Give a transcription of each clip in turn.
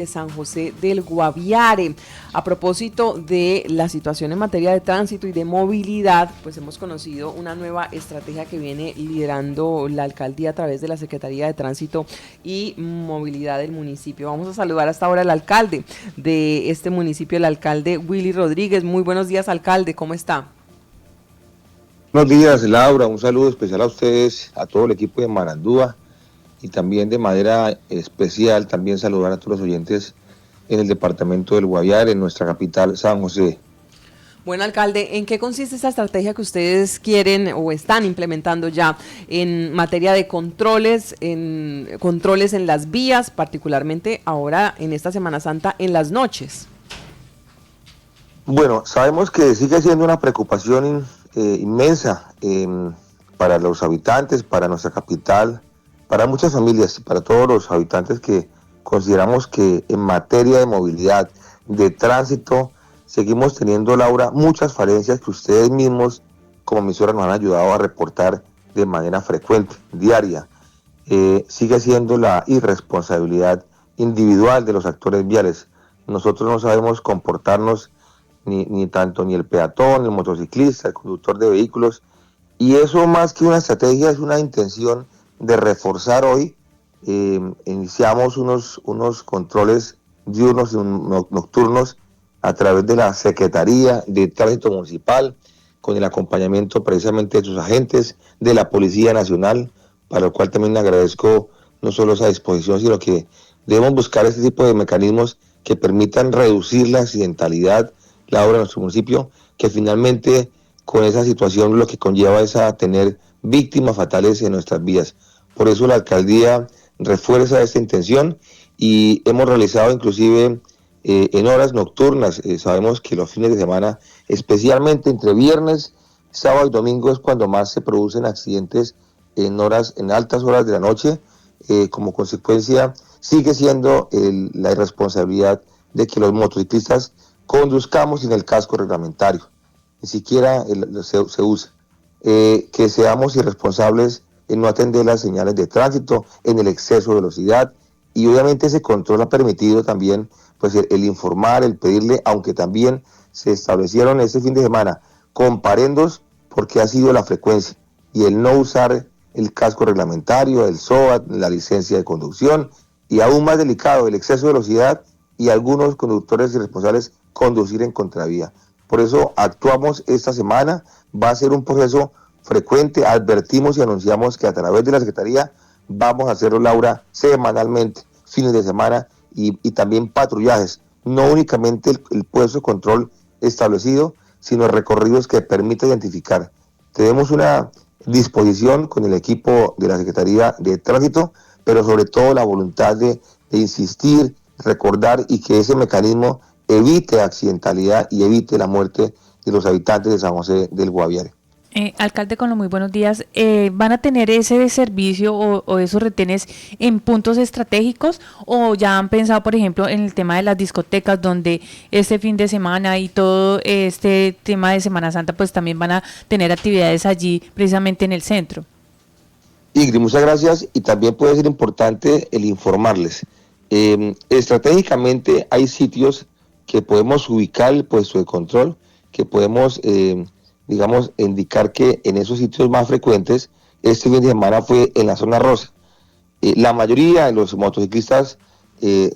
de San José del Guaviare. A propósito de la situación en materia de tránsito y de movilidad, pues hemos conocido una nueva estrategia que viene liderando la alcaldía a través de la Secretaría de Tránsito y Movilidad del municipio. Vamos a saludar hasta ahora al alcalde de este municipio, el alcalde Willy Rodríguez. Muy buenos días, alcalde, ¿cómo está? Buenos días, Laura, un saludo especial a ustedes, a todo el equipo de Marandúa y también de manera especial también saludar a todos los oyentes en el departamento del Guaviare, en nuestra capital, San José. Bueno, alcalde, ¿en qué consiste esta estrategia que ustedes quieren o están implementando ya en materia de controles en las vías, particularmente ahora en esta Semana Santa en las noches? Bueno, sabemos que sigue siendo una preocupación inmensa para los habitantes, para nuestra capital, para muchas familias y para todos los habitantes que consideramos que en materia de movilidad, de tránsito, seguimos teniendo, Laura, muchas falencias que ustedes mismos como emisora nos han ayudado a reportar de manera frecuente, diaria. Sigue siendo la irresponsabilidad individual de los actores viales. Nosotros no sabemos comportarnos ni tanto ni el peatón, el motociclista, el conductor de vehículos, y eso más que una estrategia es una intención de reforzar hoy. Iniciamos unos controles diurnos y nocturnos a través de la Secretaría de Tránsito Municipal, con el acompañamiento precisamente de sus agentes, de la Policía Nacional, para lo cual también agradezco no solo esa disposición, sino que debemos buscar este tipo de mecanismos que permitan reducir la accidentalidad, la obra en nuestro municipio, que finalmente con esa situación lo que conlleva es a tener víctimas fatales en nuestras vías. Por eso la alcaldía refuerza esta intención y hemos realizado inclusive en horas nocturnas. Sabemos que los fines de semana, especialmente entre viernes, sábado y domingo, es cuando más se producen accidentes en altas horas de la noche. Como consecuencia, sigue siendo la irresponsabilidad de que los motociclistas conduzcamos sin el casco reglamentario, ni siquiera se usa. Que seamos irresponsables en no atender las señales de tránsito, en el exceso de velocidad, y obviamente ese control ha permitido también pues el informar, el pedirle, aunque también se establecieron este fin de semana comparendos porque ha sido la frecuencia, y el no usar el casco reglamentario, el SOAT, la licencia de conducción, y aún más delicado, el exceso de velocidad y algunos conductores irresponsables conducir en contravía. Por eso actuamos esta semana, va a ser un proceso frecuente, advertimos y anunciamos que a través de la Secretaría vamos a hacerlo, Laura, semanalmente, fines de semana y también patrullajes, no únicamente el puesto de control establecido, sino recorridos que permitan identificar. Tenemos una disposición con el equipo de la Secretaría de Tránsito, pero sobre todo la voluntad de insistir, recordar y que ese mecanismo evite accidentalidad y evite la muerte de los habitantes de San José del Guaviare. Alcalde, con los muy buenos días. ¿Van a tener ese servicio o esos retenes en puntos estratégicos o ya han pensado, por ejemplo, en el tema de las discotecas, donde este fin de semana y todo este tema de Semana Santa, pues también van a tener actividades allí precisamente en el centro? Ingrid, muchas gracias, y también puede ser importante el informarles. Estratégicamente hay sitios que podemos ubicar el puesto de control, que podemos digamos, indicar que en esos sitios más frecuentes, este fin de semana fue en la zona rosa. La mayoría de los motociclistas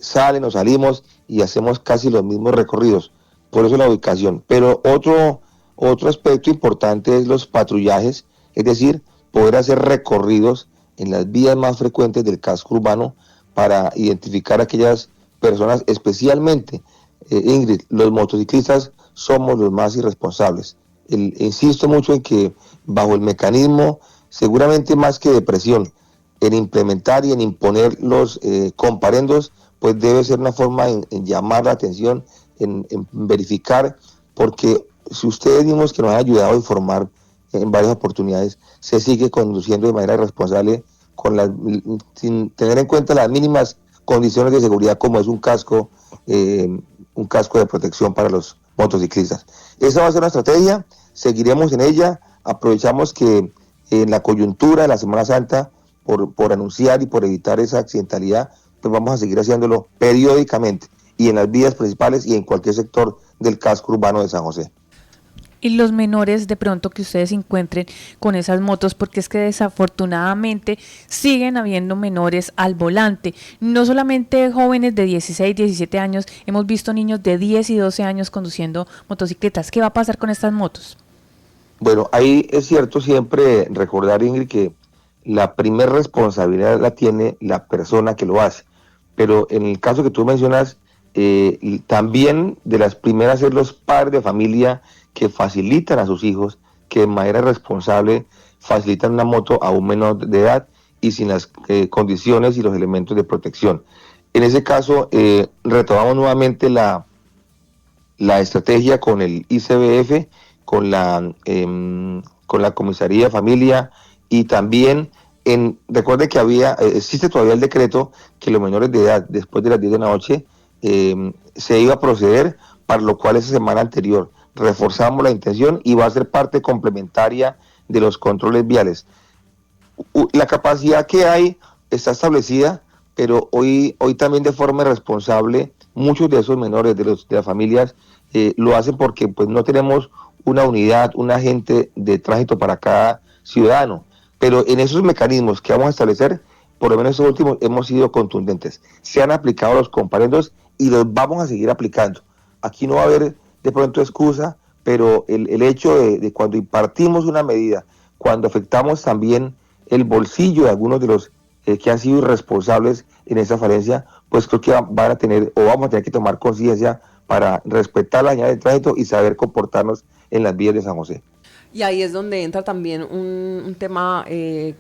salen o salimos y hacemos casi los mismos recorridos, por eso la ubicación. Pero otro aspecto importante es los patrullajes, es decir, poder hacer recorridos en las vías más frecuentes del casco urbano para identificar a aquellas personas, especialmente, Ingrid, los motociclistas somos los más irresponsables. Insisto mucho en que bajo el mecanismo, seguramente más que de presión, en implementar y en imponer los comparendos, pues debe ser una forma en llamar la atención, en verificar, porque si ustedes mismos que nos han ayudado a informar en varias oportunidades, se sigue conduciendo de manera irresponsable sin tener en cuenta las mínimas condiciones de seguridad como es un casco de protección para los motociclistas. Esa va a ser una estrategia, seguiremos en ella, aprovechamos que en la coyuntura de la Semana Santa, por anunciar y por evitar esa accidentalidad, pues vamos a seguir haciéndolo periódicamente y en las vías principales y en cualquier sector del casco urbano de San José. Y los menores de pronto que ustedes encuentren con esas motos, porque es que desafortunadamente siguen habiendo menores al volante, no solamente jóvenes de 16, 17 años, hemos visto niños de 10 y 12 años conduciendo motocicletas. ¿Qué va a pasar con estas motos? Bueno, ahí es cierto siempre recordar, Ingrid, que la primera responsabilidad la tiene la persona que lo hace, pero en el caso que tú mencionas, también de las primeras es los padres de familia que facilitan a sus hijos, que de manera responsable facilitan una moto a un menor de edad y sin las condiciones y los elementos de protección. En ese caso, retomamos nuevamente la estrategia con el ICBF, con la Comisaría de Familia y también, recuerde que existe todavía el decreto que los menores de edad después de las 10 de la noche se iba a proceder, para lo cual esa semana anterior reforzamos la intención y va a ser parte complementaria de los controles viales. La capacidad que hay está establecida, pero hoy también de forma responsable, muchos de esos menores de las familias lo hacen porque pues no tenemos una unidad, un agente de tránsito para cada ciudadano. Pero en esos mecanismos que vamos a establecer, por lo menos estos últimos hemos sido contundentes. Se han aplicado los comparendos y los vamos a seguir aplicando. Aquí no va a haber de pronto excusa, pero el hecho de cuando impartimos una medida, cuando afectamos también el bolsillo de algunos de los que han sido irresponsables en esa falencia, pues creo que van a tener o vamos a tener que tomar conciencia para respetar la señal de tránsito y saber comportarnos en las vías de San José. Y ahí es donde entra también un tema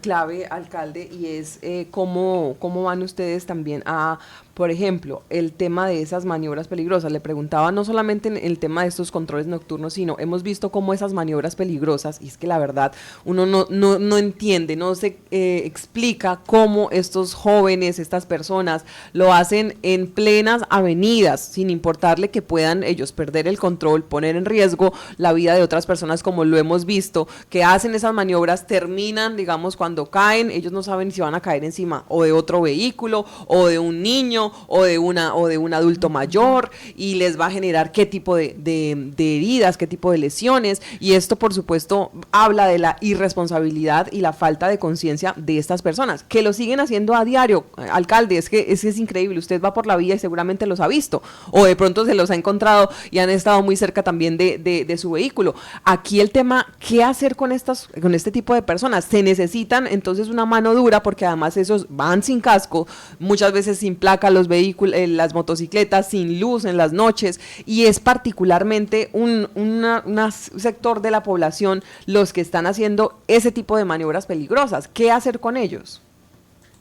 clave, alcalde, y es cómo van ustedes también a, por ejemplo, el tema de esas maniobras peligrosas. Le preguntaba no solamente en el tema de estos controles nocturnos, sino hemos visto cómo esas maniobras peligrosas, y es que la verdad uno no entiende, no se explica cómo estos jóvenes, estas personas, lo hacen en plenas avenidas, sin importarle que puedan ellos perder el control, poner en riesgo la vida de otras personas, como lo hemos visto, que hacen esas maniobras, terminan, digamos, cuando caen, ellos no saben si van a caer encima o de otro vehículo, o de un niño, o de un adulto mayor, y les va a generar qué tipo de heridas, qué tipo de lesiones, y esto por supuesto habla de la irresponsabilidad y la falta de conciencia de estas personas, que lo siguen haciendo a diario. Alcalde, es que es increíble, usted va por la vía y seguramente los ha visto, o de pronto se los ha encontrado y han estado muy cerca también de su vehículo. Aquí el tema, ¿qué hacer con este tipo de personas? Se necesitan entonces una mano dura, porque además esos van sin casco, muchas veces sin placa los vehículos, las motocicletas, sin luz en las noches, y es particularmente un sector de la población los que están haciendo ese tipo de maniobras peligrosas. ¿Qué hacer con ellos?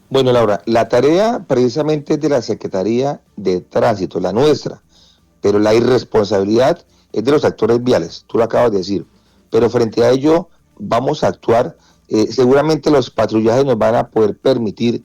Bueno, Laura, la tarea precisamente es de la Secretaría de Tránsito, la nuestra, pero la irresponsabilidad es de los actores viales, tú lo acabas de decir. Pero frente a ello vamos a actuar, seguramente los patrullajes nos van a poder permitir,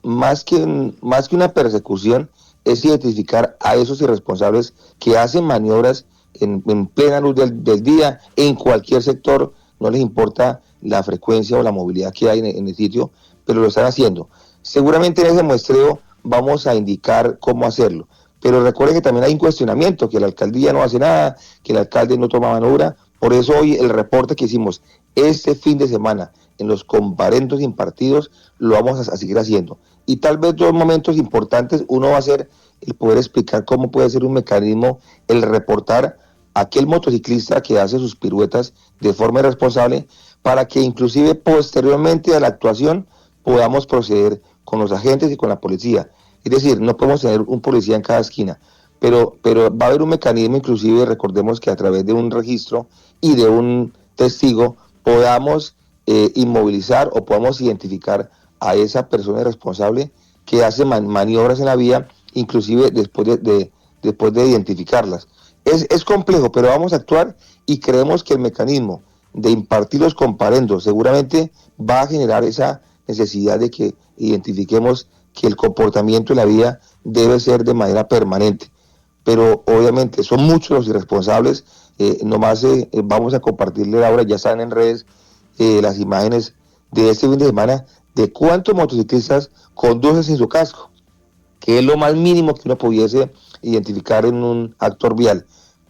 más que una persecución, es identificar a esos irresponsables que hacen maniobras en plena luz del día, en cualquier sector, no les importa la frecuencia o la movilidad que hay en el sitio, pero lo están haciendo. Seguramente en ese muestreo vamos a indicar cómo hacerlo, pero recuerden que también hay un cuestionamiento, que la alcaldía no hace nada, que el alcalde no toma manobra. Por eso hoy el reporte que hicimos este fin de semana en los comparendos impartidos lo vamos a seguir haciendo. Y tal vez dos momentos importantes, uno va a ser el poder explicar cómo puede ser un mecanismo el reportar a aquel motociclista que hace sus piruetas de forma irresponsable, para que inclusive posteriormente a la actuación podamos proceder con los agentes y con la policía. Es decir, no podemos tener un policía en cada esquina, pero va a haber un mecanismo, inclusive recordemos que a través de un registro y de un testigo podamos inmovilizar o podamos identificar a esa persona responsable que hace maniobras en la vía, inclusive después de identificarlas. Es complejo, pero vamos a actuar y creemos que el mecanismo de impartir los comparendos seguramente va a generar esa necesidad de que identifiquemos que el comportamiento en la vía debe ser de manera permanente. Pero obviamente son muchos los irresponsables. Vamos a compartirle ahora, ya están en redes las imágenes de este fin de semana de cuántos motociclistas conducen sin su casco. que es lo más mínimo que uno pudiese identificar en un actor vial.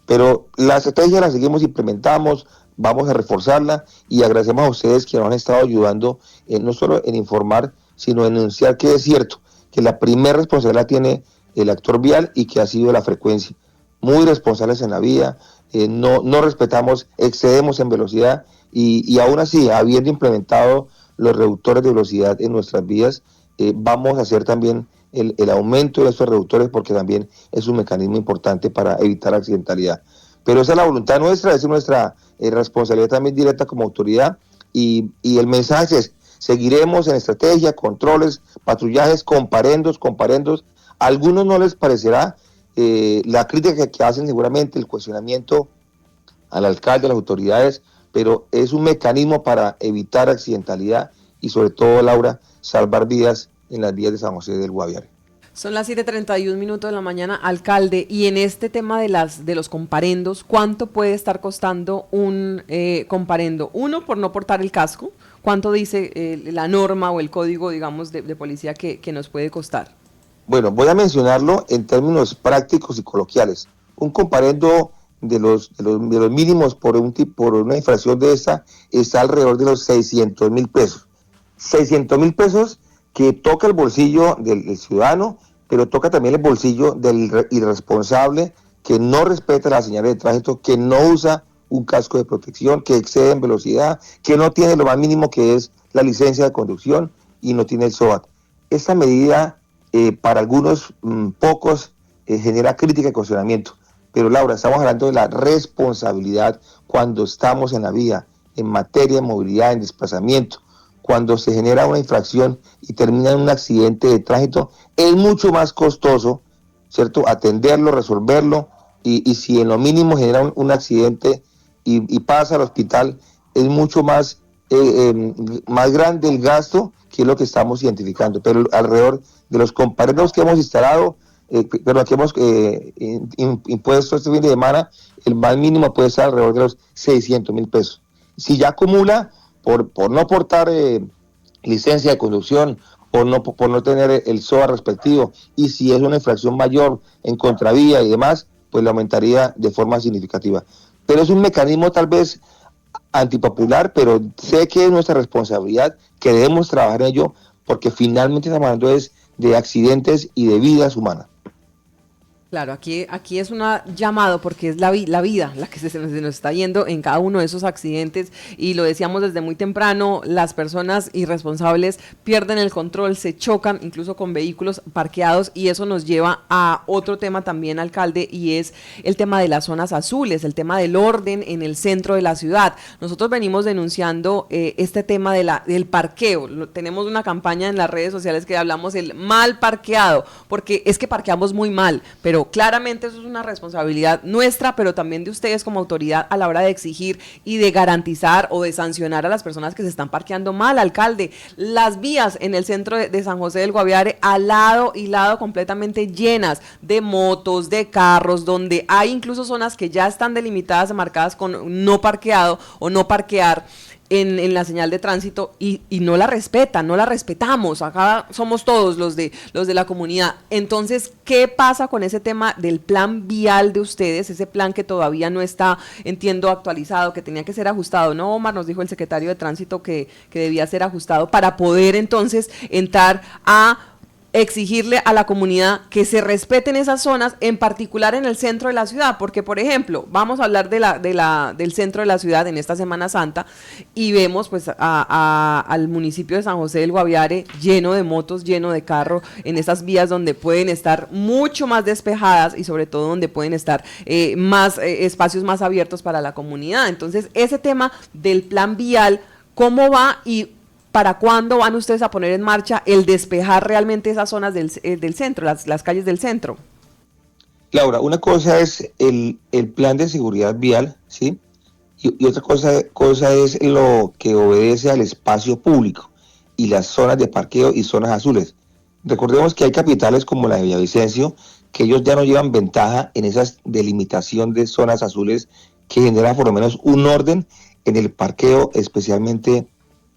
Pero la estrategia la seguimos, implementamos, vamos a reforzarla y agradecemos a ustedes que nos han estado ayudando no solo en informar, sino en denunciar que es cierto, que la primera responsabilidad tiene el actor vial y que ha sido la frecuencia. Muy responsables en la vía, no respetamos, excedemos en velocidad y aún así, habiendo implementado los reductores de velocidad en nuestras vías, vamos a hacer también el aumento de estos reductores porque también es un mecanismo importante para evitar accidentalidad. Pero esa es la voluntad nuestra, esa es nuestra responsabilidad también directa como autoridad y el mensaje es, seguiremos en estrategia, controles, patrullajes, comparendos. A algunos no les parecerá la crítica que hacen seguramente, el cuestionamiento al alcalde, a las autoridades, pero es un mecanismo para evitar accidentalidad y sobre todo, Laura, salvar vidas en las vías de San José del Guaviare. Son las 7:31 de la mañana, alcalde, y en este tema de los comparendos, ¿cuánto puede estar costando un comparendo? Uno, por no portar el casco, ¿cuánto dice la norma o el código, digamos, de policía que nos puede costar? Bueno, voy a mencionarlo en términos prácticos y coloquiales. Un comparendo de los mínimos por una infracción de esta está alrededor de los 600,000 pesos. 600,000 pesos que toca el bolsillo del ciudadano, pero toca también el bolsillo del irresponsable que no respeta las señales de tránsito, que no usa un casco de protección, que excede en velocidad, que no tiene lo más mínimo que es la licencia de conducción y no tiene el SOAT. Esta medida para algunos pocos genera crítica y cuestionamiento, pero Laura, estamos hablando de la responsabilidad cuando estamos en la vía, en materia de movilidad, en desplazamiento. Cuando se genera una infracción y termina en un accidente de tránsito, es mucho más costoso, ¿cierto?, atenderlo, resolverlo, y si en lo mínimo genera un accidente y pasa al hospital, es mucho más grande el gasto, que es lo que estamos identificando. Pero alrededor de los comparendos que hemos instalado, pero que hemos impuesto este fin de semana, el más mínimo puede estar alrededor de los 600,000 pesos. Si ya acumula por no portar licencia de conducción, por no tener el SOA respectivo, y si es una infracción mayor en contravía y demás, pues lo aumentaría de forma significativa. Pero es un mecanismo tal vez antipopular, pero sé que es nuestra responsabilidad, que debemos trabajar en ello, porque finalmente estamos hablando de accidentes y de vidas humanas. Claro, aquí es un llamado porque es la vida la que se nos está yendo en cada uno de esos accidentes, y lo decíamos desde muy temprano, las personas irresponsables pierden el control, se chocan incluso con vehículos parqueados, y eso nos lleva a otro tema también, alcalde, y es el tema de las zonas azules, el tema del orden en el centro de la ciudad. Nosotros venimos denunciando este tema del parqueo. Tenemos una campaña en las redes sociales que hablamos el mal parqueado, porque es que parqueamos muy mal, pero claramente eso es una responsabilidad nuestra, pero también de ustedes como autoridad a la hora de exigir y de garantizar o de sancionar a las personas que se están parqueando mal, alcalde. Las vías en el centro de San José del Guaviare, al lado y lado completamente llenas de motos, de carros, donde hay incluso zonas que ya están delimitadas, marcadas con no parqueado o no parquear en la señal de tránsito, y no la respetan, no la respetamos. Acá somos todos los de la comunidad. Entonces, ¿qué pasa con ese tema del plan vial de ustedes? Ese plan que todavía no está, entiendo, actualizado, que tenía que ser ajustado, ¿no, Omar? Nos dijo el secretario de Tránsito que debía ser ajustado para poder entonces entrar a exigirle a la comunidad que se respeten esas zonas, en particular en el centro de la ciudad, porque, por ejemplo, vamos a hablar del centro de la ciudad en esta Semana Santa, y vemos pues al municipio de San José del Guaviare lleno de motos, lleno de carros, en esas vías donde pueden estar mucho más despejadas y sobre todo donde pueden estar más espacios más abiertos para la comunidad. Entonces, ese tema del plan vial, ¿cómo va y para cuándo van ustedes a poner en marcha el despejar realmente esas zonas del centro, las calles del centro? Laura, una cosa es el plan de seguridad vial, ¿sí? Y otra cosa es lo que obedece al espacio público y las zonas de parqueo y zonas azules. Recordemos que hay capitales como la de Villavicencio, que ellos ya no llevan ventaja en esa delimitación de zonas azules, que genera por lo menos un orden en el parqueo, especialmente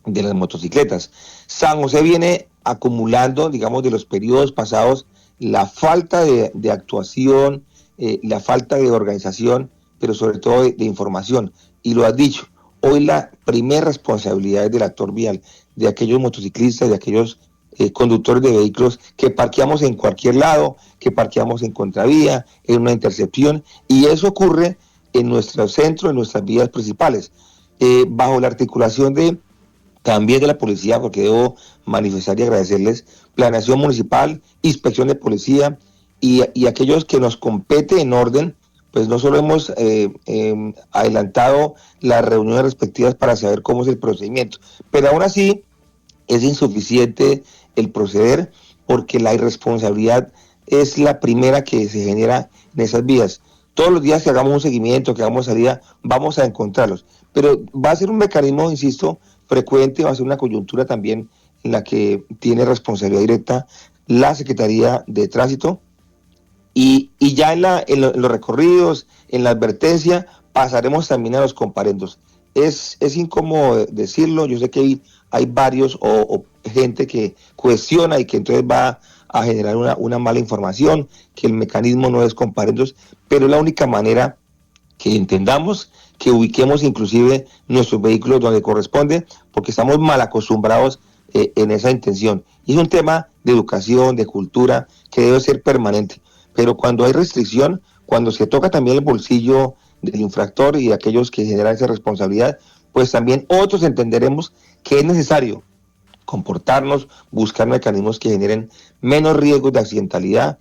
de las motocicletas. San José viene acumulando, digamos, de los periodos pasados, la falta de actuación, la falta de organización, pero sobre todo de información. Y lo has dicho, hoy la primera responsabilidad es del actor vial, de aquellos motociclistas, de aquellos conductores de vehículos que parqueamos en cualquier lado, que parqueamos en contravía, en una intercepción, y eso ocurre en nuestro centro, en nuestras vías principales, bajo la articulación también de la policía, porque debo manifestar y agradecerles, planeación municipal, inspección de policía y aquellos que nos compete en orden, pues no solo hemos adelantado las reuniones respectivas para saber cómo es el procedimiento, pero aún así es insuficiente el proceder porque la irresponsabilidad es la primera que se genera en esas vías. Todos los días que hagamos un seguimiento, que hagamos salida, vamos a encontrarlos, pero va a ser un mecanismo, insisto, frecuente, va a ser una coyuntura también en la que tiene responsabilidad directa la Secretaría de Tránsito y ya en los recorridos, en la advertencia, pasaremos también a los comparendos. Es incómodo decirlo, yo sé que hay varios o gente que cuestiona y que entonces va a generar una mala información, que el mecanismo no es comparendos, pero es la única manera que entendamos, que ubiquemos inclusive nuestros vehículos donde corresponde, porque estamos mal acostumbrados en esa intención. Y es un tema de educación, de cultura, que debe ser permanente. Pero cuando hay restricción, cuando se toca también el bolsillo del infractor y de aquellos que generan esa responsabilidad, pues también otros entenderemos que es necesario comportarnos, buscar mecanismos que generen menos riesgos de accidentalidad,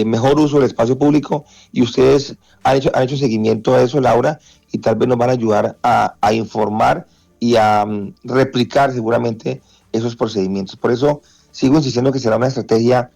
mejor uso del espacio público, y ustedes han hecho seguimiento a eso, Laura, y tal vez nos van a ayudar a informar y a replicar seguramente esos procedimientos. Por eso sigo insistiendo que será una estrategia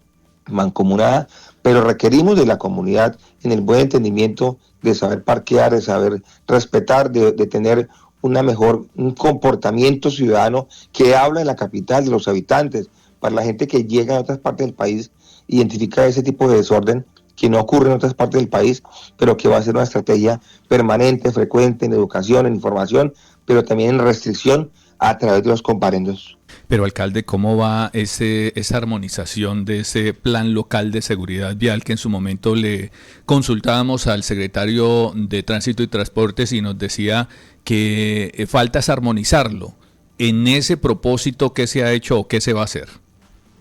mancomunada, pero requerimos de la comunidad en el buen entendimiento de saber parquear, de saber respetar, de tener un comportamiento ciudadano que habla en la capital de los habitantes, para la gente que llega a otras partes del país, identifica ese tipo de desorden que no ocurre en otras partes del país, pero que va a ser una estrategia permanente, frecuente en educación, en información, pero también en restricción a través de los comparendos. Pero, alcalde, ¿cómo va esa armonización de ese plan local de seguridad vial que en su momento le consultábamos al secretario de Tránsito y Transportes y nos decía que falta es armonizarlo? En ese propósito, ¿qué se ha hecho o qué se va a hacer?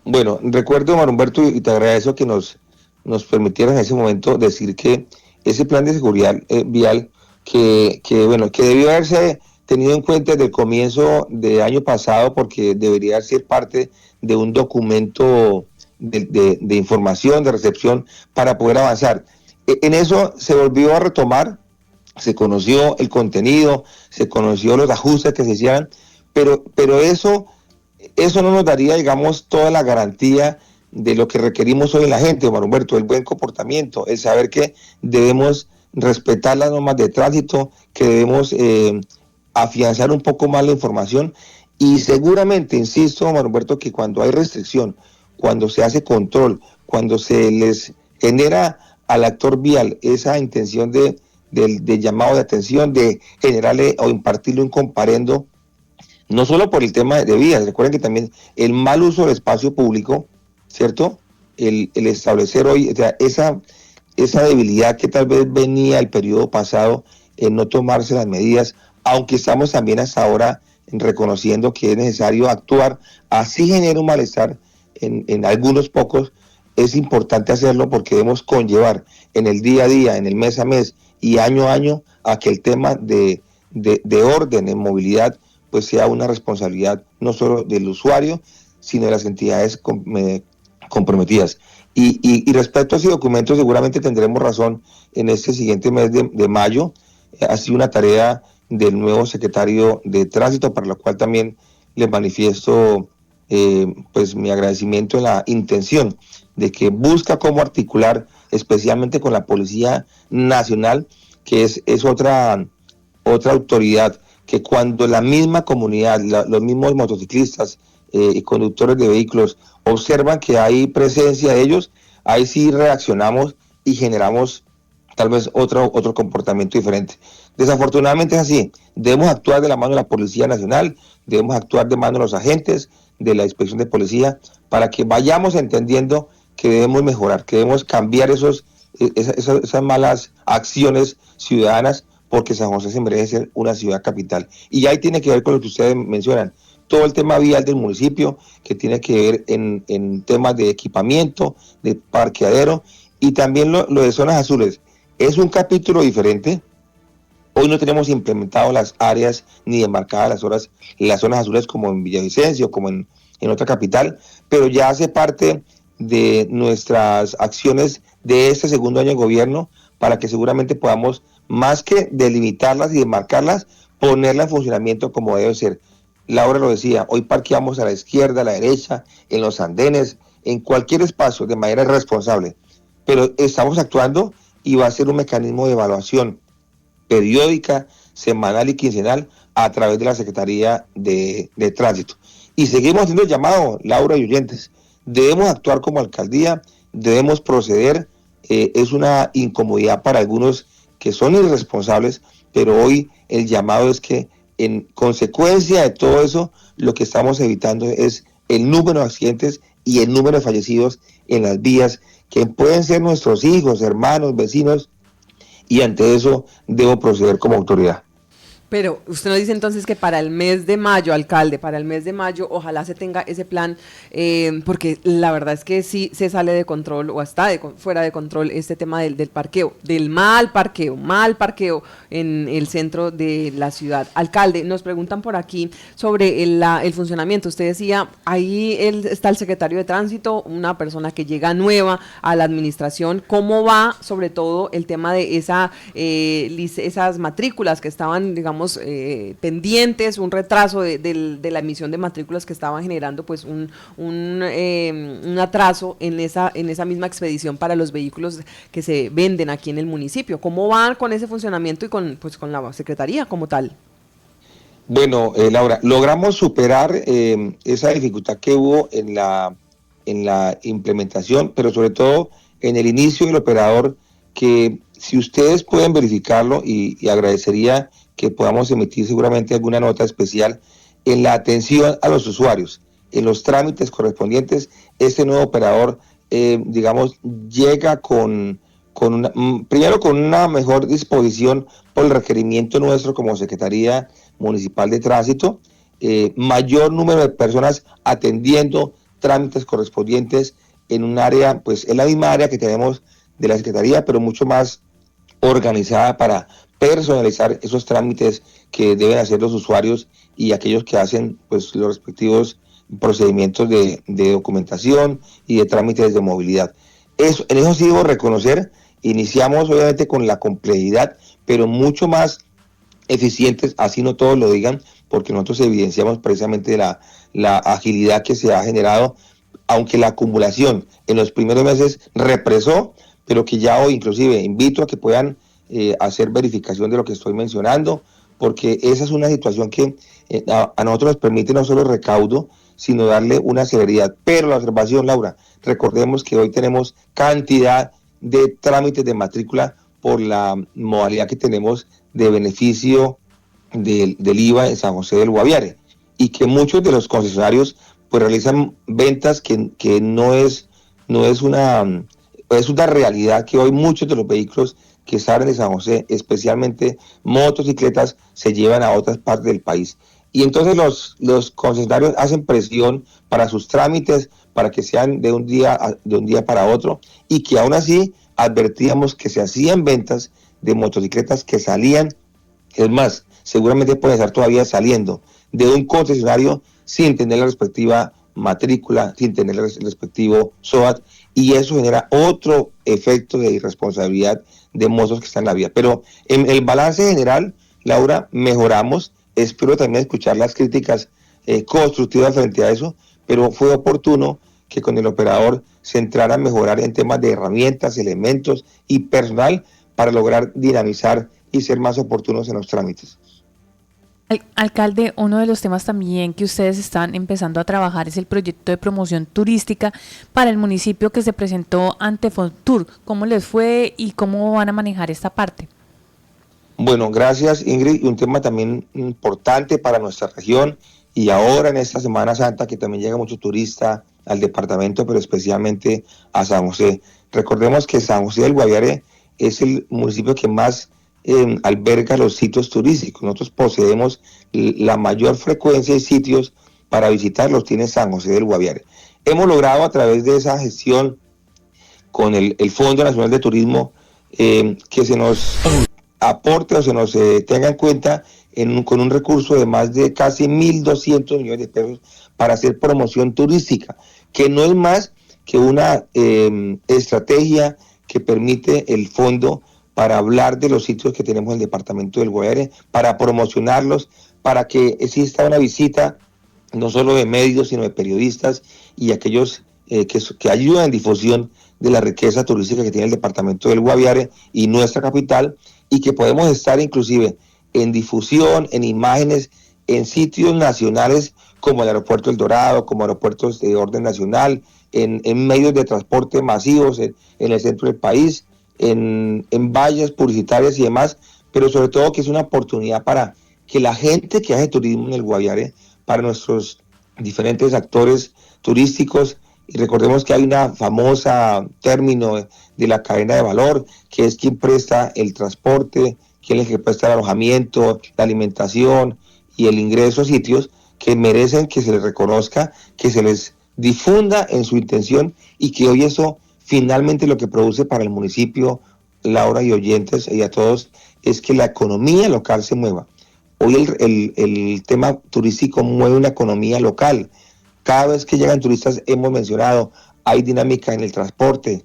Bueno, recuerdo, Omar Humberto, y te agradezco que nos permitieras en ese momento decir que ese plan de seguridad vial que debió haberse tenido en cuenta desde el comienzo del año pasado, porque debería ser parte de un documento de información, de recepción, para poder avanzar. En eso se volvió a retomar, se conoció el contenido, se conoció los ajustes que se hicieran, pero eso no nos daría, digamos, toda la garantía de lo que requerimos hoy en la gente, Omar Humberto, el buen comportamiento, el saber que debemos respetar las normas de tránsito, que debemos afianzar un poco más la información, y seguramente, insisto, Omar Humberto, que cuando hay restricción, cuando se hace control, cuando se les genera al actor vial esa intención de llamado de atención, de generarle o impartirle un comparendo, no solo por el tema de vías, recuerden que también el mal uso del espacio público, ¿cierto? El establecer hoy, o sea, esa debilidad que tal vez venía el periodo pasado en no tomarse las medidas, aunque estamos también hasta ahora reconociendo que es necesario actuar, así genera un malestar en algunos pocos, es importante hacerlo porque debemos conllevar en el día a día, en el mes a mes y año a año, a que el tema de orden en movilidad pues sea una responsabilidad no solo del usuario, sino de las entidades comprometidas. Y respecto a ese documento, seguramente tendremos razón en este siguiente mes de mayo. Ha sido una tarea del nuevo secretario de Tránsito, para lo cual también les manifiesto pues mi agradecimiento en la intención de que busca cómo articular, especialmente con la Policía Nacional, que es otra autoridad, que cuando la misma comunidad, los mismos motociclistas y conductores de vehículos observan que hay presencia de ellos, ahí sí reaccionamos y generamos tal vez otro comportamiento diferente. Desafortunadamente es así, debemos actuar de la mano de la Policía Nacional, debemos actuar de mano de los agentes de la Inspección de Policía, para que vayamos entendiendo que debemos mejorar, que debemos cambiar esas malas acciones ciudadanas, porque San José se merece ser una ciudad capital. Y ahí tiene que ver con lo que ustedes mencionan, todo el tema vial del municipio, que tiene que ver en temas de equipamiento, de parqueadero, y también lo de zonas azules. Es un capítulo diferente. Hoy no tenemos implementado las áreas ni demarcadas las zonas azules como en Villavicencio, como en otra capital, pero ya hace parte de nuestras acciones de este segundo año de gobierno, para que seguramente podamos, más que delimitarlas y demarcarlas, ponerlas en funcionamiento como debe ser. Laura lo decía, hoy parqueamos a la izquierda, a la derecha, en los andenes, en cualquier espacio de manera responsable, pero estamos actuando y va a ser un mecanismo de evaluación periódica, semanal y quincenal a través de la Secretaría de Tránsito. Y seguimos haciendo el llamado, Laura y oyentes, debemos actuar como alcaldía, debemos proceder. Es una incomodidad para algunos que son irresponsables, pero hoy el llamado es que en consecuencia de todo eso, lo que estamos evitando es el número de accidentes y el número de fallecidos en las vías, que pueden ser nuestros hijos, hermanos, vecinos, y ante eso debo proceder como autoridad. Pero usted nos dice entonces que para el mes de mayo, alcalde, para el mes de mayo, ojalá se tenga ese plan, porque la verdad es que sí se sale de control o está fuera de control este tema del parqueo, del mal parqueo en el centro de la ciudad. Alcalde, nos preguntan por aquí sobre el funcionamiento. Usted decía, ahí está el secretario de Tránsito, una persona que llega nueva a la administración. ¿Cómo va sobre todo el tema de esas matrículas que estaban, digamos, pendientes, un retraso de la emisión de matrículas que estaban generando pues un atraso en esa misma expedición para los vehículos que se venden aquí en el municipio? ¿Cómo van con ese funcionamiento y con la Secretaría como tal? Bueno, Laura, logramos superar esa dificultad que hubo en la implementación, pero sobre todo en el inicio del operador, que si ustedes pueden verificarlo, y agradecería que podamos emitir seguramente alguna nota especial en la atención a los usuarios, en los trámites correspondientes. Este nuevo operador, digamos, llega primero con una mejor disposición por el requerimiento nuestro como Secretaría Municipal de Tránsito, mayor número de personas atendiendo trámites correspondientes en un área, pues es la misma área que tenemos de la Secretaría, pero mucho más organizada para personalizar esos trámites que deben hacer los usuarios y aquellos que hacen pues los respectivos procedimientos de documentación y de trámites de movilidad. En eso sí debo reconocer, iniciamos obviamente con la complejidad, pero mucho más eficientes, así no todos lo digan, porque nosotros evidenciamos precisamente la agilidad que se ha generado, aunque la acumulación en los primeros meses represó, pero que ya hoy inclusive invito a que puedan hacer verificación de lo que estoy mencionando, porque esa es una situación que a nosotros nos permite no solo recaudo, sino darle una celeridad. Pero la observación, Laura, recordemos que hoy tenemos cantidad de trámites de matrícula por la modalidad que tenemos de beneficio del IVA en San José del Guaviare, y que muchos de los concesionarios pues realizan ventas que no es una realidad, que hoy muchos de los vehículos que salen de San José, especialmente motocicletas, se llevan a otras partes del país. Y entonces los concesionarios hacen presión para sus trámites, para que sean de un día para otro, y que aún así advertíamos que se hacían ventas de motocicletas que salían, es más, seguramente pueden estar todavía saliendo de un concesionario sin tener la respectiva matrícula, sin tener el respectivo SOAT, y eso genera otro efecto de irresponsabilidad de mozos que están en la vía. Pero en el balance general, Laura, mejoramos. Espero también escuchar las críticas constructivas frente a eso, pero fue oportuno que con el operador se entrara a mejorar en temas de herramientas, elementos y personal para lograr dinamizar y ser más oportunos en los trámites. Alcalde, uno de los temas también que ustedes están empezando a trabajar es el proyecto de promoción turística para el municipio que se presentó ante Fontur. ¿Cómo les fue y cómo van a manejar esta parte? Bueno, gracias, Ingrid. Un tema también importante para nuestra región, y ahora en esta Semana Santa, que también llega mucho turista al departamento, pero especialmente a San José. Recordemos que San José del Guaviare es el municipio que más alberga los sitios turísticos. Nosotros poseemos la mayor frecuencia de sitios para visitar, los tiene San José del Guaviare. Hemos logrado a través de esa gestión con el Fondo Nacional de Turismo que se nos aporte o se nos tenga en cuenta con un recurso de más de casi 1.200 millones de pesos para hacer promoción turística, que no es más que una estrategia que permite el fondo para hablar de los sitios que tenemos en el departamento del Guaviare, para promocionarlos, para que exista una visita no solo de medios, sino de periodistas y aquellos que ayudan en difusión de la riqueza turística que tiene el departamento del Guaviare y nuestra capital, y que podemos estar inclusive en difusión, en imágenes, en sitios nacionales como el aeropuerto El Dorado, como aeropuertos de orden nacional, en medios de transporte masivos en el centro del país, en vallas publicitarias y demás, pero sobre todo que es una oportunidad para que la gente que hace turismo en el Guaviare, para nuestros diferentes actores turísticos, y recordemos que hay una famosa término de la cadena de valor, que es quien presta el transporte, quien es el que presta el alojamiento, la alimentación y el ingreso a sitios que merecen que se les reconozca, que se les difunda en su intención, y que hoy eso finalmente lo que produce para el municipio, Laura y oyentes y a todos, es que la economía local se mueva. Hoy el tema turístico mueve una economía local. Cada vez que llegan turistas, hemos mencionado, hay dinámica en el transporte,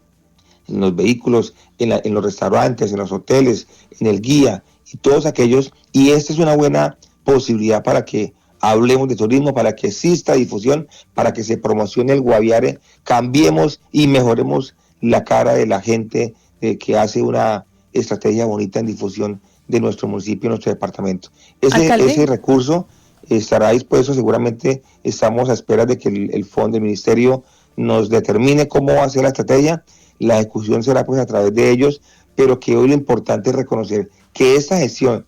en los vehículos, en los restaurantes, en los hoteles, en el guía y todos aquellos. Y esta es una buena posibilidad para que hablemos de turismo, para que exista difusión, para que se promocione el Guaviare, cambiemos y mejoremos la cara de la gente que hace una estrategia bonita en difusión de nuestro municipio, nuestro departamento. Ese recurso estará dispuesto, seguramente estamos a espera de que el fondo, el ministerio nos determine cómo va a ser la estrategia. La ejecución será pues a través de ellos, pero que hoy lo importante es reconocer que esta gestión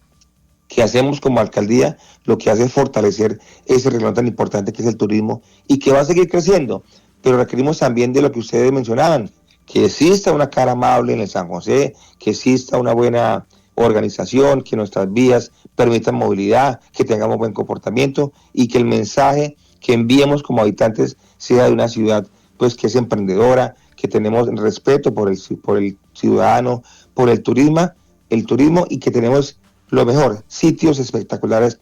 que hacemos como alcaldía lo que hace es fortalecer ese renglón tan importante que es el turismo, y que va a seguir creciendo, pero requerimos también de lo que ustedes mencionaban, que exista una cara amable en el San José, que exista una buena organización, que nuestras vías permitan movilidad, que tengamos buen comportamiento, y que el mensaje que enviemos como habitantes sea de una ciudad pues que es emprendedora, que tenemos respeto por el ciudadano, por el turismo, y que tenemos lo mejor, sitios espectaculares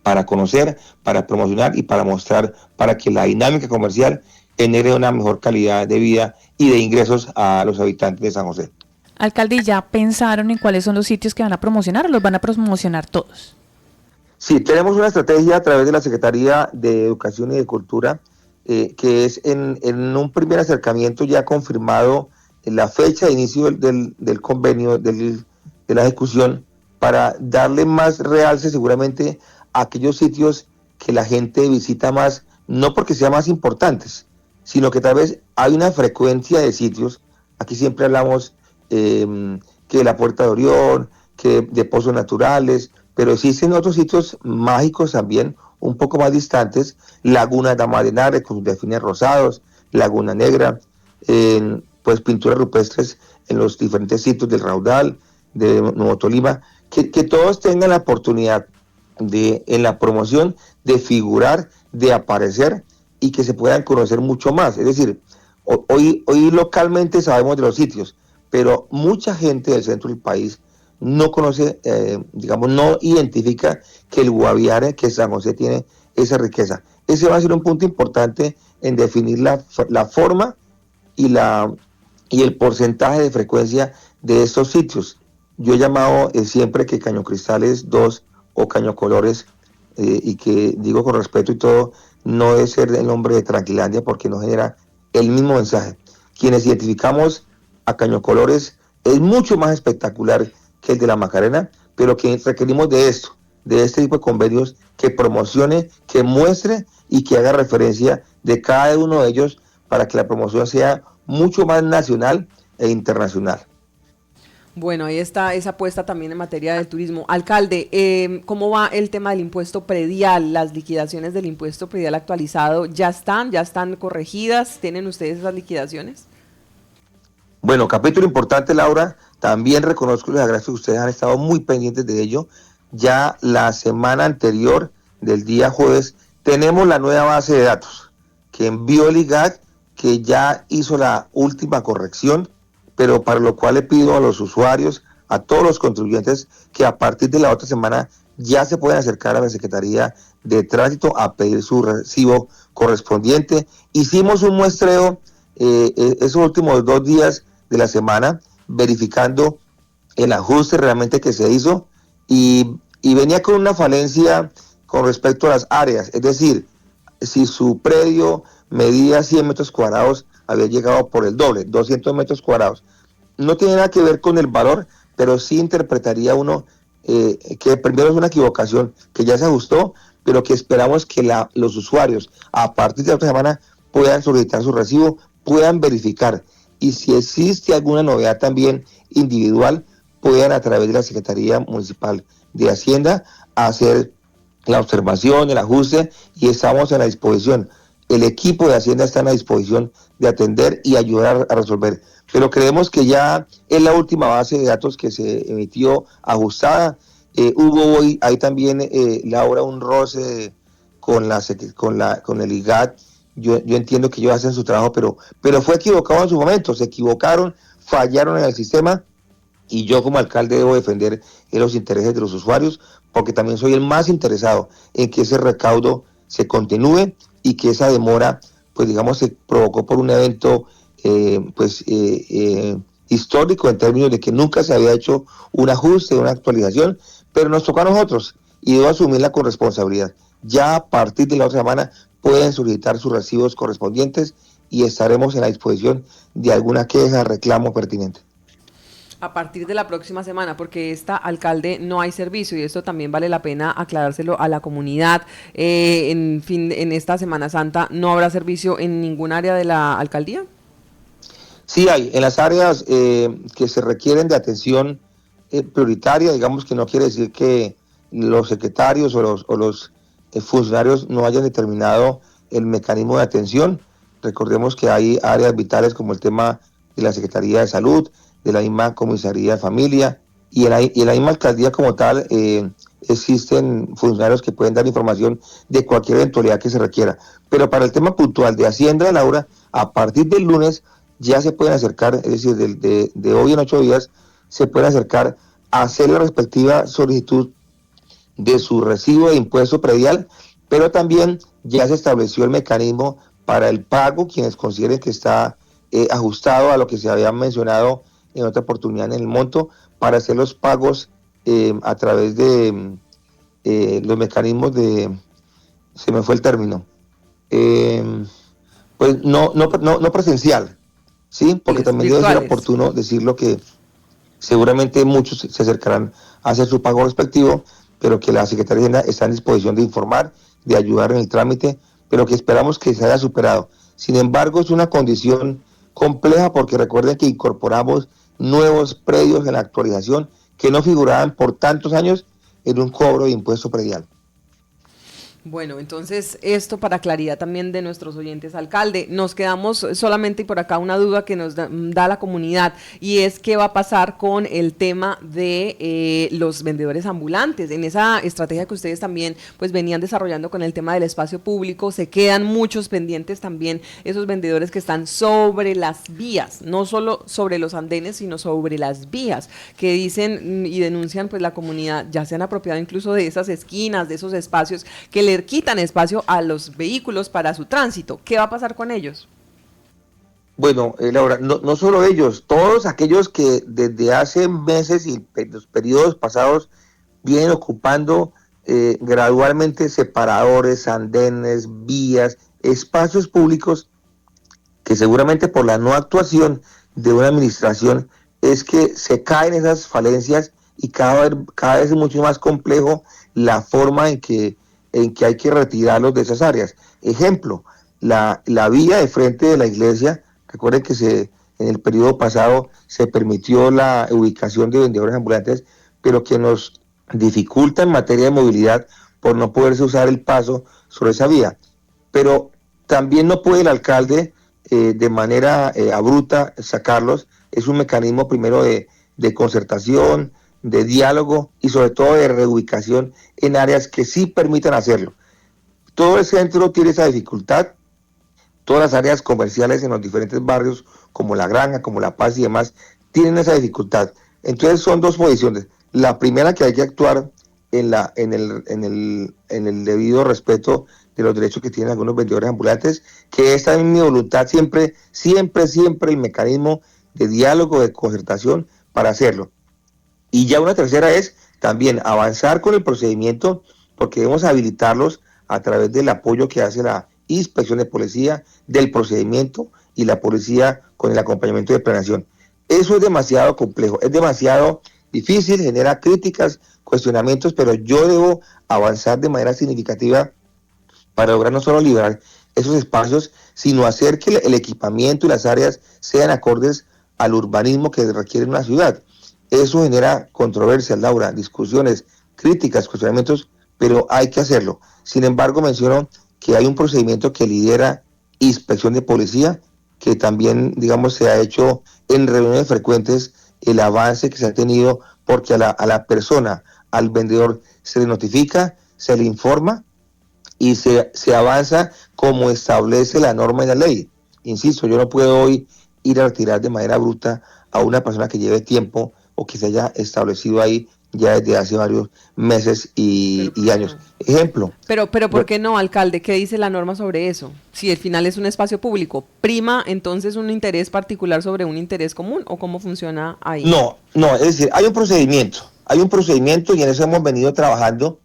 para conocer, para promocionar y para mostrar, para que la dinámica comercial genere una mejor calidad de vida y de ingresos a los habitantes de San José. Alcalde, ¿y ya pensaron en cuáles son los sitios que van a promocionar o los van a promocionar todos? Sí, tenemos una estrategia a través de la Secretaría de Educación y de Cultura, que es en un primer acercamiento ya confirmado la fecha de inicio del convenio, de la ejecución, para darle más realce seguramente a aquellos sitios que la gente visita más, no porque sean más importantes, sino que tal vez hay una frecuencia de sitios. Aquí siempre hablamos que la Puerta de Orión, que de pozos naturales, pero existen otros sitios mágicos también, un poco más distantes, Laguna Dama de Nare con sus delfines rosados, Laguna Negra, pues pinturas rupestres en los diferentes sitios del Raudal, de Nuevo Tolima, que todos tengan la oportunidad de, en la promoción, de figurar, de aparecer y que se puedan conocer mucho más. Es decir, hoy localmente sabemos de los sitios, pero mucha gente del centro del país no conoce, no identifica que el Guaviare, que San José tiene esa riqueza. Ese va a ser un punto importante en definir la forma y el porcentaje de frecuencia de estos sitios. Yo he llamado siempre que Caño Cristales 2 o Caño Colores, y que digo con respeto y todo, no debe ser el nombre de Tranquilandia porque no genera el mismo mensaje. Quienes identificamos a Caño Colores es mucho más espectacular que el de la Macarena, pero que requerimos de este tipo de convenios que promocione, que muestre y que haga referencia de cada uno de ellos para que la promoción sea mucho más nacional e internacional. Bueno, ahí está esa apuesta también en materia del turismo. Alcalde, ¿cómo va el tema del impuesto predial? Las liquidaciones del impuesto predial actualizado, ya están corregidas? ¿Tienen ustedes esas liquidaciones? Bueno, capítulo importante, Laura. También reconozco y les agradezco que ustedes han estado muy pendientes de ello. Ya la semana anterior del día jueves tenemos la nueva base de datos que envió el IGAC, que ya hizo la última corrección, pero para lo cual le pido a los usuarios, a todos los contribuyentes, que a partir de la otra semana ya se pueden acercar a la Secretaría de Tránsito a pedir su recibo correspondiente. Hicimos un muestreo esos últimos 2 días de la semana, verificando el ajuste realmente que se hizo y venía con una falencia con respecto a las áreas, es decir, si su predio medía 100 metros cuadrados, había llegado por el doble, 200 metros cuadrados. No tiene nada que ver con el valor, pero sí interpretaría uno que primero es una equivocación que ya se ajustó, pero que esperamos que los usuarios a partir de la otra semana puedan solicitar su recibo, puedan verificar, y si existe alguna novedad también individual, puedan a través de la Secretaría Municipal de Hacienda hacer la observación, el ajuste, y estamos a la disposición. El equipo de Hacienda está a la disposición de atender y ayudar a resolver. Pero creemos que ya es la última base de datos que se emitió ajustada. Hubo hoy, hay también, Laura, un roce con el IGAT. Yo entiendo que ellos hacen su trabajo, pero fue equivocado en su momento. Se equivocaron, fallaron en el sistema, y yo como alcalde debo defender los intereses de los usuarios, porque también soy el más interesado en que ese recaudo se continúe y que esa demora, pues digamos, se provocó por un evento histórico, en términos de que nunca se había hecho un ajuste, una actualización, pero nos tocó a nosotros y debo asumirla con responsabilidad. Ya a partir de la otra semana pueden solicitar sus recibos correspondientes y estaremos en la disposición de alguna queja, reclamo pertinente. A partir de la próxima semana, porque alcalde, no hay servicio, y esto también vale la pena aclarárselo a la comunidad. En esta Semana Santa no habrá servicio en ningún área de la alcaldía. Sí hay, en las áreas que se requieren de atención prioritaria, digamos, que no quiere decir que los secretarios o los funcionarios no hayan determinado el mecanismo de atención. Recordemos que hay áreas vitales como el tema de la Secretaría de Salud, de la misma Comisaría de Familia, y en la misma alcaldía como tal existen funcionarios que pueden dar información de cualquier eventualidad que se requiera. Pero para el tema puntual de Hacienda, Laura, a partir del lunes ya se pueden acercar, es decir, de hoy en 8 días, se pueden acercar a hacer la respectiva solicitud de su recibo de impuesto predial, pero también ya se estableció el mecanismo para el pago, quienes consideren que está ajustado a lo que se había mencionado en otra oportunidad en el monto, para hacer los pagos a través de los mecanismos se me fue el término, pues no presencial, ¿sí? Porque también debe ser oportuno decirlo que seguramente muchos se acercarán a hacer su pago respectivo, pero que la Secretaría de Hacienda está en disposición de informar, de ayudar en el trámite, pero que esperamos que se haya superado. Sin embargo, es una condición compleja, porque recuerden que incorporamos nuevos predios en la actualización que no figuraban por tantos años en un cobro de impuesto predial. Bueno, entonces esto para claridad también de nuestros oyentes, alcalde. Nos quedamos solamente por acá una duda que nos da la comunidad, y es qué va a pasar con el tema de los vendedores ambulantes. En esa estrategia que ustedes también pues venían desarrollando con el tema del espacio público, se quedan muchos pendientes también esos vendedores que están sobre las vías, no solo sobre los andenes, sino sobre las vías, que dicen y denuncian pues la comunidad, ya se han apropiado incluso de esas esquinas, de esos espacios que le quitan espacio a los vehículos para su tránsito. ¿Qué va a pasar con ellos? Bueno, Laura, no solo ellos, todos aquellos que desde hace meses y los periodos pasados vienen ocupando gradualmente separadores, andenes, vías, espacios públicos, que seguramente por la no actuación de una administración es que se caen esas falencias, y cada vez es mucho más complejo la forma en que hay que retirarlos de esas áreas. Ejemplo, la vía de frente de la iglesia, recuerden que en el periodo pasado se permitió la ubicación de vendedores ambulantes, pero que nos dificulta en materia de movilidad por no poderse usar el paso sobre esa vía. Pero también no puede el alcalde de manera abrupta sacarlos. Es un mecanismo primero de concertación, de diálogo y sobre todo de reubicación en áreas que sí permitan hacerlo. Todo el centro tiene esa dificultad, todas las áreas comerciales en los diferentes barrios, como La Granja, como La Paz y demás, tienen esa dificultad. Entonces son dos posiciones. La primera, que hay que actuar en el debido respeto de los derechos que tienen algunos vendedores ambulantes, que esta es mi voluntad siempre el mecanismo de diálogo, de concertación para hacerlo. Y ya una tercera es también avanzar con el procedimiento, porque debemos habilitarlos a través del apoyo que hace la inspección de policía, del procedimiento y la policía con el acompañamiento de planeación. Eso es demasiado complejo, es demasiado difícil, genera críticas, cuestionamientos, pero yo debo avanzar de manera significativa para lograr no solo liberar esos espacios, sino hacer que el equipamiento y las áreas sean acordes al urbanismo que requiere una ciudad. Eso genera controversias, Laura, discusiones, críticas, cuestionamientos, pero hay que hacerlo. Sin embargo, menciono que hay un procedimiento que lidera inspección de policía, que también, digamos, se ha hecho en reuniones frecuentes el avance que se ha tenido, porque a la persona, al vendedor, se le notifica, se le informa y se avanza como establece la norma y la ley. Insisto, yo no puedo hoy ir a retirar de manera bruta a una persona que lleve tiempo o que se haya establecido ahí ya desde hace varios meses y años. Ejemplo. Pero ¿por qué no, alcalde? ¿Qué dice la norma sobre eso? Si al final es un espacio público, ¿prima entonces un interés particular sobre un interés común o cómo funciona ahí? No, es decir, hay un procedimiento y en eso hemos venido trabajando,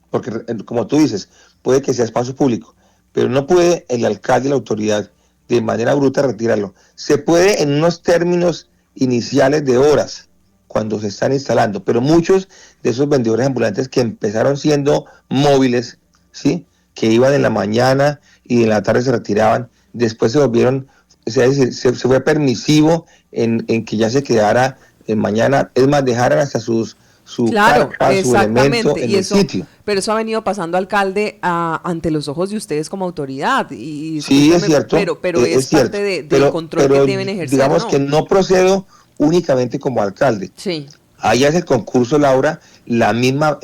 porque como tú dices, puede que sea espacio público, pero no puede el alcalde y la autoridad de manera bruta retirarlo. Se puede en unos términos iniciales de horas, cuando se están instalando, pero muchos de esos vendedores ambulantes que empezaron siendo móviles, ¿sí?, que iban en la mañana y en la tarde se retiraban, después se volvieron, es decir, se fue permisivo en que ya se quedara en mañana, es más, dejaran hasta su carpa, su elemento en el sitio. Pero eso ha venido pasando, alcalde, ante los ojos de ustedes como autoridad. Sí, es cierto. Pero es parte del control que deben ejercer. Digamos que no procedo únicamente como alcalde. Sí. Ahí hace el concurso, Laura, la misma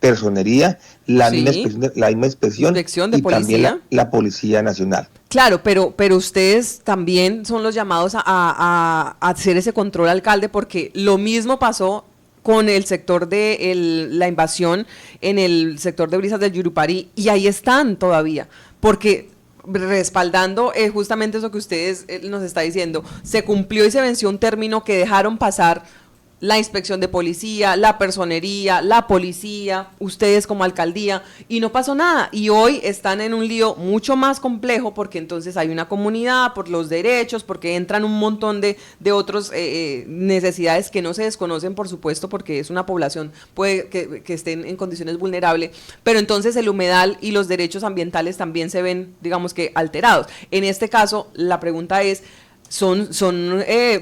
personería, la misma inspección de y policía. También la Policía Nacional. Claro, pero ustedes también son los llamados a hacer ese control, alcalde, porque lo mismo pasó con el sector de la invasión en el sector de Brisas del Yurupari, y ahí están todavía, porque respaldando justamente eso que ustedes nos está diciendo, se cumplió y se venció un término que dejaron pasar la inspección de policía, la personería, la policía, ustedes como alcaldía, y no pasó nada. Y hoy están en un lío mucho más complejo, porque entonces hay una comunidad, por los derechos, porque entran un montón de otras necesidades que no se desconocen, por supuesto, porque es una población puede que estén en condiciones vulnerables, pero entonces el humedal y los derechos ambientales también se ven, digamos que, alterados. En este caso, la pregunta es, son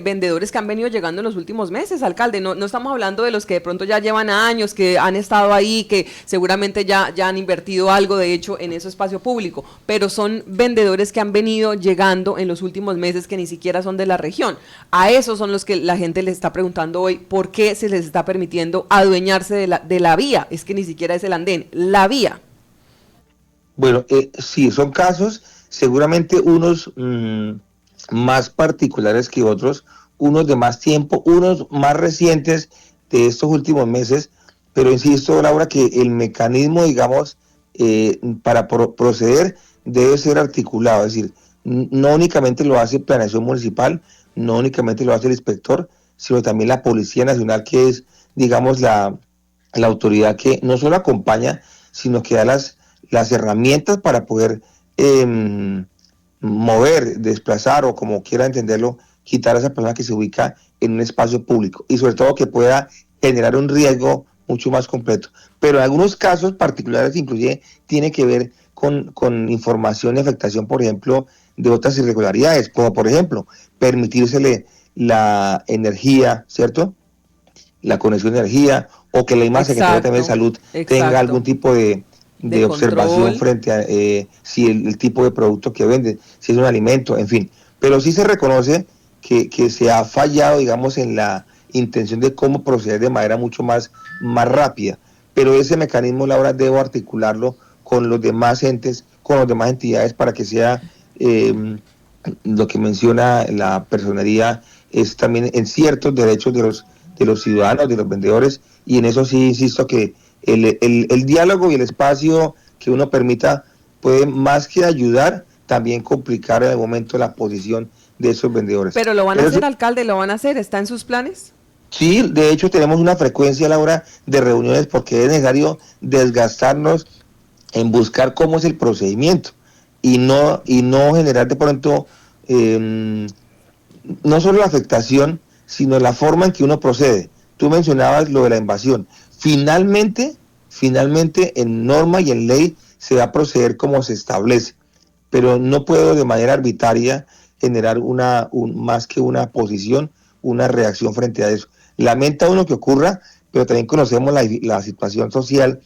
vendedores que han venido llegando en los últimos meses, alcalde. No estamos hablando de los que de pronto ya llevan años, que han estado ahí, que seguramente ya han invertido algo, de hecho, en ese espacio público, pero son vendedores que han venido llegando en los últimos meses, que ni siquiera son de la región. A esos son los que la gente les está preguntando hoy por qué se les está permitiendo adueñarse de la vía. Es que ni siquiera es el andén, la vía. Bueno, sí, son casos, seguramente unos más particulares que otros, unos de más tiempo, unos más recientes de estos últimos meses, pero insisto, Laura, que el mecanismo, digamos, para proceder debe ser articulado, es decir, no únicamente lo hace Planeación Municipal, no únicamente lo hace el inspector, sino también la Policía Nacional, que es, digamos, la autoridad que no solo acompaña, sino que da las herramientas para poder mover, desplazar o como quiera entenderlo, quitar a esa persona que se ubica en un espacio público y sobre todo que pueda generar un riesgo mucho más completo. Pero en algunos casos particulares inclusive tiene que ver con información y afectación, por ejemplo, de otras irregularidades, como por ejemplo, permitírsele la energía, ¿cierto? La conexión de energía, o que la misma Secretaría también de Salud tenga algún tipo de observación control frente a si el tipo de producto que vende, si es un alimento, en fin. Pero sí se reconoce que se ha fallado, digamos, en la intención de cómo proceder de manera mucho más rápida. Pero ese mecanismo, Laura, debo articularlo con los demás entes, con las demás entidades para que sea lo que menciona la personería, es también en ciertos derechos de los ciudadanos, de los vendedores, y en eso sí insisto que el diálogo y el espacio que uno permita puede más que ayudar, también complicar en el momento la posición de esos vendedores. Pero lo van a hacer, alcalde, lo van a hacer, ¿está en sus planes? Sí, de hecho tenemos una frecuencia, Laura, de reuniones porque es necesario desgastarnos en buscar cómo es el procedimiento y no generar de pronto no solo la afectación, sino la forma en que uno procede. Tú mencionabas lo de la invasión. Finalmente, en norma y en ley se va a proceder como se establece, pero no puedo de manera arbitraria generar más que una posición, una reacción frente a eso. Lamenta uno que ocurra, pero también conocemos la situación social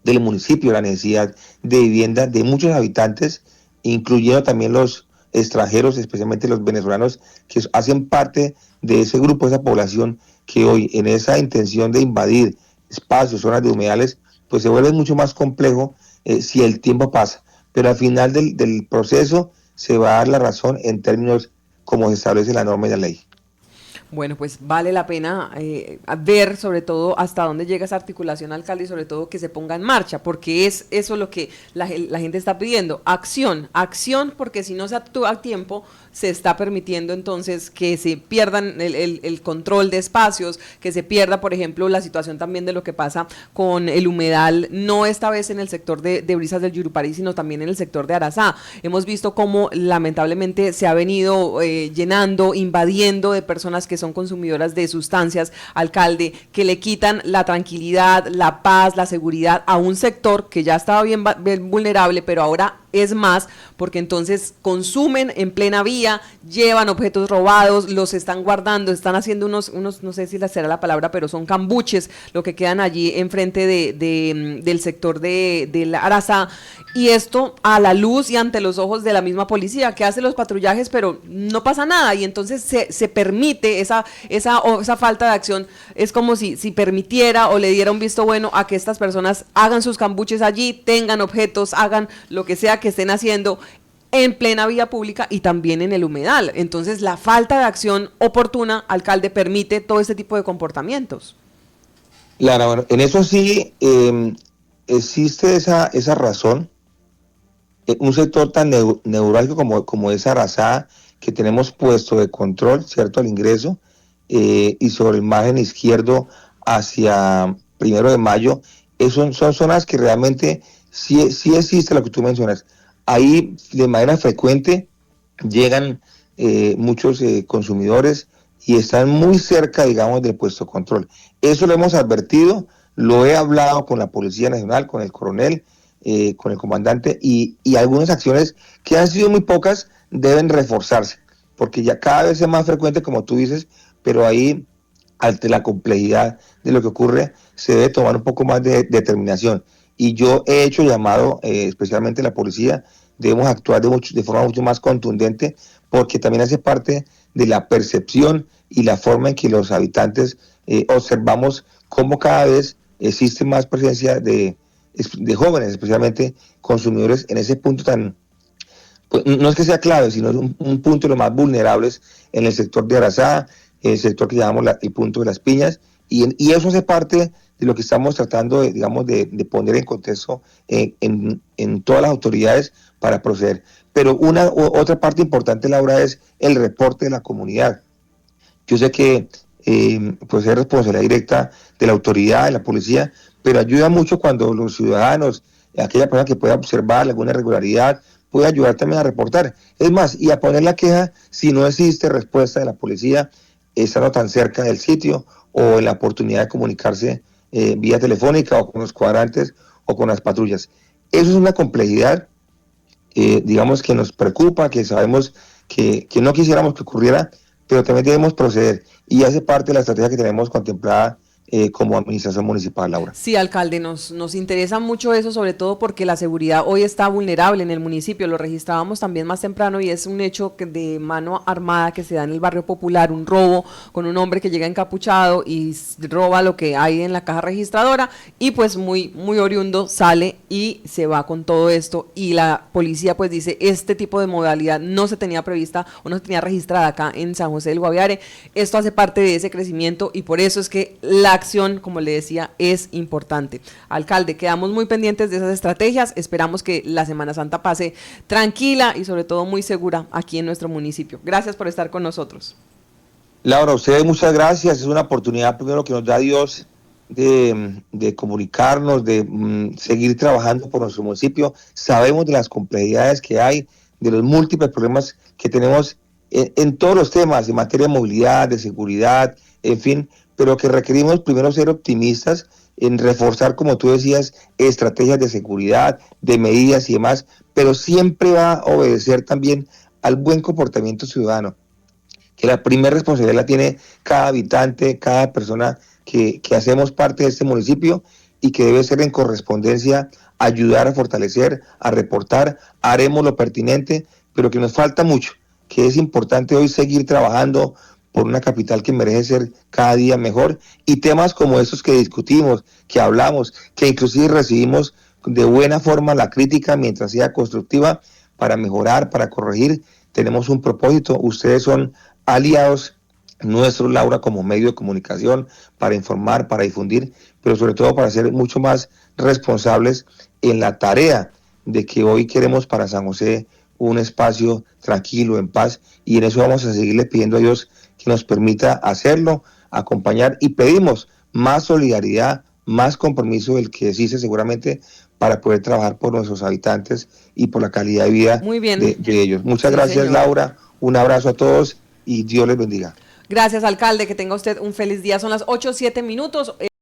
del municipio, la necesidad de vivienda de muchos habitantes, incluyendo también los extranjeros, especialmente los venezolanos, que hacen parte de ese grupo, de esa población que hoy en esa intención de invadir espacios, zonas de humedales, pues se vuelve mucho más complejo si el tiempo pasa. Pero al final del proceso se va a dar la razón en términos como se establece la norma y la ley. Bueno, pues vale la pena ver sobre todo hasta dónde llega esa articulación, alcalde, y sobre todo que se ponga en marcha, porque es eso lo que la gente está pidiendo, acción, porque si no se actúa a tiempo, se está permitiendo entonces que se pierdan el control de espacios, que se pierda, por ejemplo, la situación también de lo que pasa con el humedal, no esta vez en el sector de Brisas del Yurupari, sino también en el sector de Arazá. Hemos visto cómo lamentablemente se ha venido llenando, invadiendo de personas que son consumidoras de sustancias, alcalde, que le quitan la tranquilidad, la paz, la seguridad a un sector que ya estaba bien vulnerable, pero ahora es más, porque entonces consumen en plena vía, llevan objetos robados, los están guardando, están haciendo unos no sé si será la palabra, pero son cambuches, lo que quedan allí enfrente del sector de la Arazá, y esto a la luz y ante los ojos de la misma policía, que hace los patrullajes, pero no pasa nada, y entonces se permite esa falta de acción, es como si permitiera o le diera un visto bueno a que estas personas hagan sus cambuches allí, tengan objetos, hagan lo que sea que estén haciendo en plena vía pública y también en el humedal. Entonces la falta de acción oportuna, alcalde, permite todo este tipo de comportamientos. Claro, en eso sí existe esa razón. Un sector tan neurálgico como es Arazá, que tenemos puesto de control, ¿cierto?, al ingreso, y sobre el margen izquierdo hacia 1 de Mayo, son zonas que realmente sí existe lo que tú mencionas. Ahí de manera frecuente llegan muchos consumidores y están muy cerca, digamos, del puesto de control. Eso lo hemos advertido, lo he hablado con la Policía Nacional, con el coronel, con el comandante, y algunas acciones que han sido muy pocas deben reforzarse, porque ya cada vez es más frecuente, como tú dices, pero ahí, ante la complejidad de lo que ocurre, se debe tomar un poco más de determinación. Y yo he hecho llamado, especialmente la policía, debemos actuar de forma mucho más contundente, porque también hace parte de la percepción y la forma en que los habitantes observamos cómo cada vez existe más presencia de jóvenes, especialmente consumidores, en ese punto tan, pues, no es que sea clave, sino es un punto de los más vulnerables en el sector de Arazá, el sector que llamamos el punto de las piñas, y eso hace parte de lo que estamos tratando de poner en contexto en todas las autoridades para proceder. Pero otra parte importante, Laura, es el reporte de la comunidad. Yo sé que pues es responsabilidad directa de la autoridad, de la policía, pero ayuda mucho cuando los ciudadanos, aquella persona que pueda observar alguna irregularidad, puede ayudar también a reportar. Es más, y a poner la queja si no existe respuesta de la policía, estando tan cerca del sitio, o en la oportunidad de comunicarse vía telefónica o con los cuadrantes o con las patrullas. Eso es una complejidad digamos que nos preocupa, que sabemos que no quisiéramos que ocurriera, pero también debemos proceder y hace parte de la estrategia que tenemos contemplada como administración municipal, Laura. Sí, alcalde, nos interesa mucho eso, sobre todo porque la seguridad hoy está vulnerable en el municipio. Lo registrábamos también más temprano y es un hecho de mano armada que se da en el barrio popular, un robo con un hombre que llega encapuchado y roba lo que hay en la caja registradora y pues muy oriundo sale y se va con todo esto y la policía pues dice, este tipo de modalidad no se tenía prevista o no se tenía registrada acá en San José del Guaviare. Esto hace parte de ese crecimiento y por eso es que la acción, como le decía, es importante. Alcalde, quedamos muy pendientes de esas estrategias, esperamos que la Semana Santa pase tranquila y sobre todo muy segura aquí en nuestro municipio. Gracias por estar con nosotros. Laura, a ustedes muchas gracias, es una oportunidad primero que nos da Dios de comunicarnos, de seguir trabajando por nuestro municipio. Sabemos de las complejidades que hay, de los múltiples problemas que tenemos en todos los temas, en materia de movilidad, de seguridad, en fin, pero que requerimos primero ser optimistas en reforzar, como tú decías, estrategias de seguridad, de medidas y demás, pero siempre va a obedecer también al buen comportamiento ciudadano, que la primera responsabilidad la tiene cada habitante, cada persona que hacemos parte de este municipio y que debe ser en correspondencia ayudar a fortalecer, a reportar, haremos lo pertinente, pero que nos falta mucho, que es importante hoy seguir trabajando por una capital que merece ser cada día mejor y temas como esos que discutimos, que hablamos, que inclusive recibimos de buena forma la crítica mientras sea constructiva para mejorar, para corregir. Tenemos un propósito, ustedes son aliados nuestros, Laura, como medio de comunicación, para informar, para difundir, pero sobre todo para ser mucho más responsables en la tarea de que hoy queremos para San José un espacio tranquilo, en paz, y en eso vamos a seguirle pidiendo a Dios que nos permita hacerlo, acompañar, y pedimos más solidaridad, más compromiso del que existe seguramente para poder trabajar por nuestros habitantes y por la calidad de vida de ellos. Muchas gracias, señor. Laura, un abrazo a todos y Dios les bendiga. Gracias, alcalde, que tenga usted un feliz día. Son las 8:07.